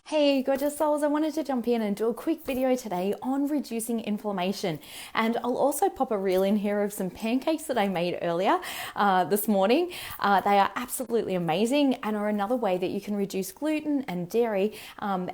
Hey gorgeous souls, I wanted to jump in and do a quick video today on reducing inflammation, and I'll also pop a reel in here of some pancakes that I made earlier this morning. They are absolutely amazing and are another way that you can reduce gluten and dairy.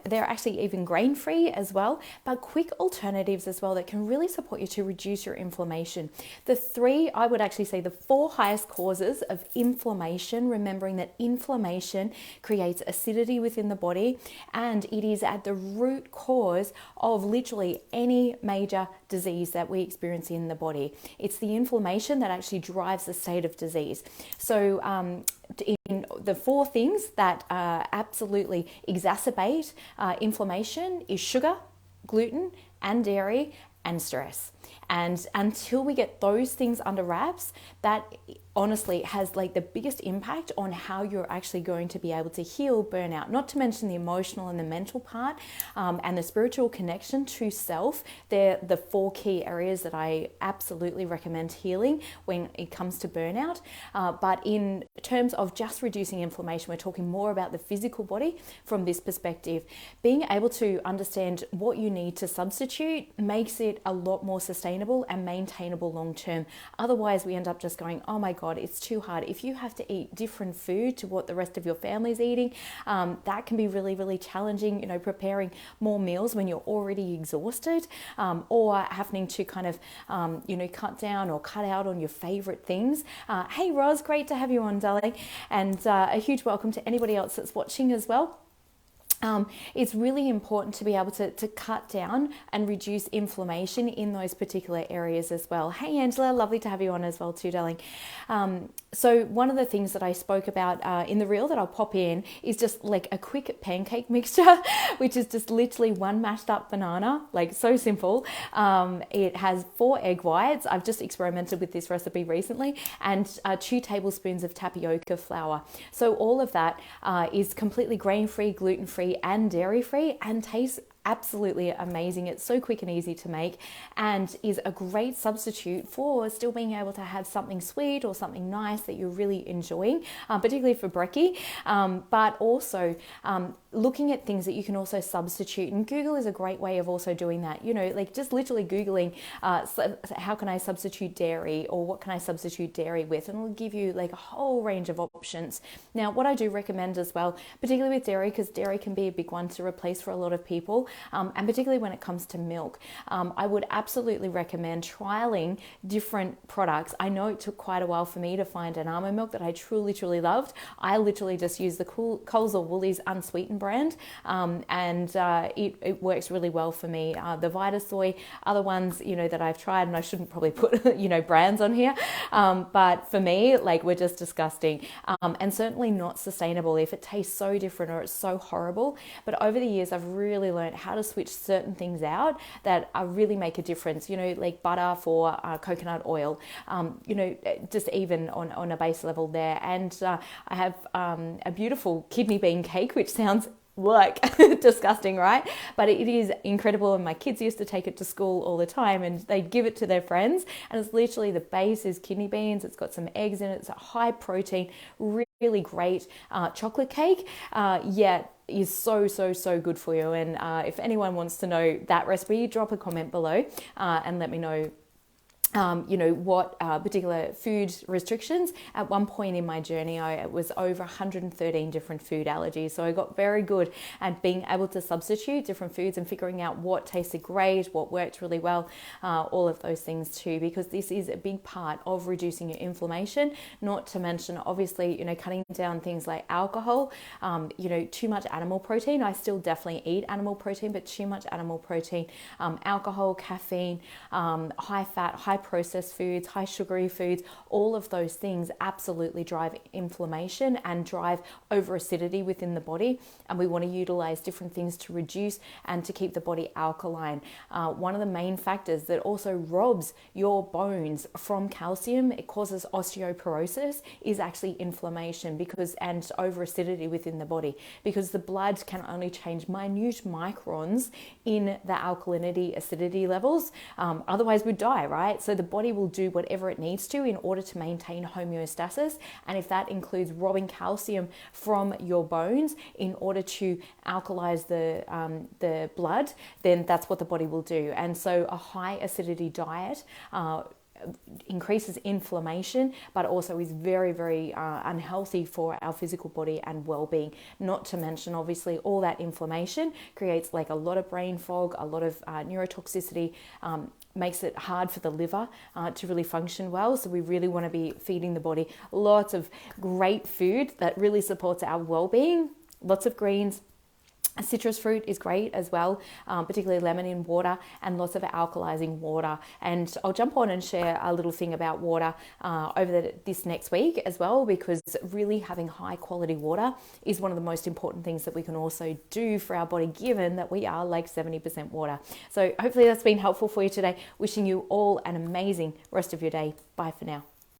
They're actually even grain free as well, but quick alternatives as well that can really support you to reduce your inflammation. I would actually say the four highest causes of inflammation, remembering that inflammation creates acidity within the body, and it is at the root cause of literally any major disease that we experience in the body. It's the inflammation that actually drives the state of disease. So in the four things that absolutely exacerbate inflammation is sugar, gluten, and dairy, and stress. And until we get those things under wraps, that honestly has like the biggest impact on how you're actually going to be able to heal burnout, not to mention the emotional and the mental part, and the spiritual connection to self. They're the four key areas that I absolutely recommend healing when it comes to burnout. But in terms of just reducing inflammation, we're talking more about the physical body from this perspective. Being able to understand what you need to substitute makes it a lot more sustainable and maintainable long term. Otherwise, we end up just going, oh my God, it's too hard. If you have to eat different food to what the rest of your family's eating, that can be really, really challenging, preparing more meals when you're already exhausted, or having to kind of, cut down or cut out on your favorite things. Hey, Roz, great to have you on, darling. And a huge welcome to anybody else that's watching as well. It's really important to be able to cut down and reduce inflammation in those particular areas as well. Hey Angela, lovely to have you on as well too, darling. So one of the things that I spoke about in the reel that I'll pop in is just like a quick pancake mixture, which is just literally one mashed up banana, like so simple. It has 4 egg whites. I've just experimented with this recipe recently, and 2 tablespoons of tapioca flour. So all of that is completely grain-free, gluten-free, and dairy-free, and tastes absolutely amazing. It's so quick and easy to make, and is a great substitute for still being able to have something sweet or something nice that you're really enjoying, particularly for brekkie, but also looking at things that you can also substitute. And Google is a great way of also doing that, like just literally Googling how can I substitute dairy, or what can I substitute dairy with, and it'll give you like a whole range of options. Now, what I do recommend as well, particularly with dairy, because dairy can be a big one to replace for a lot of people, and particularly when it comes to milk, I would absolutely recommend trialing different products. I know it took quite a while for me to find an almond milk that I truly, truly loved. I literally just use the Coles or Woolies unsweetened brand, and it works really well for me. The Vitasoy, other ones, that I've tried, and I shouldn't probably put, brands on here, but for me, like, we're just disgusting, and certainly not sustainable if it tastes so different or it's so horrible. But over the years, I've really learned how to switch certain things out that really make a difference, like butter for coconut oil, just even on a base level there. And I have a beautiful kidney bean cake, which sounds like disgusting, right? But it is incredible, and my kids used to take it to school all the time, and they'd give it to their friends, and it's literally, the base is kidney beans, it's got some eggs in it, it's a high protein, really great chocolate cake, yet is so good for you. And if anyone wants to know that recipe, drop a comment below and let me know what particular food restrictions. At one point in my journey, I was over 113 different food allergies. So I got very good at being able to substitute different foods and figuring out what tasted great, what worked really well, all of those things too, because this is a big part of reducing your inflammation, not to mention, obviously, cutting down things like alcohol, too much animal protein. I still definitely eat animal protein, but too much animal protein, alcohol, caffeine, high fat, high processed foods, high sugary foods, all of those things absolutely drive inflammation and drive over acidity within the body. And we want to utilize different things to reduce and to keep the body alkaline. One of the main factors that also robs your bones from calcium, it causes osteoporosis, is actually inflammation, and over acidity within the body, because the blood can only change minute microns in the alkalinity acidity levels. Otherwise we'd die, right? So the body will do whatever it needs to in order to maintain homeostasis. And if that includes robbing calcium from your bones in order to alkalize the blood, then that's what the body will do. And so a high acidity diet increases inflammation, but also is very, very unhealthy for our physical body and well-being. Not to mention, obviously, all that inflammation creates like a lot of brain fog, a lot of neurotoxicity, makes it hard for the liver to really function well. So we really want to be feeding the body lots of great food that really supports our well-being, lots of greens. Citrus fruit is great as well, particularly lemon in water, and lots of alkalizing water. And I'll jump on and share a little thing about water over this next week as well, because really having high quality water is one of the most important things that we can also do for our body, given that we are like 70% water. So hopefully that's been helpful for you today. Wishing you all an amazing rest of your day. Bye for now.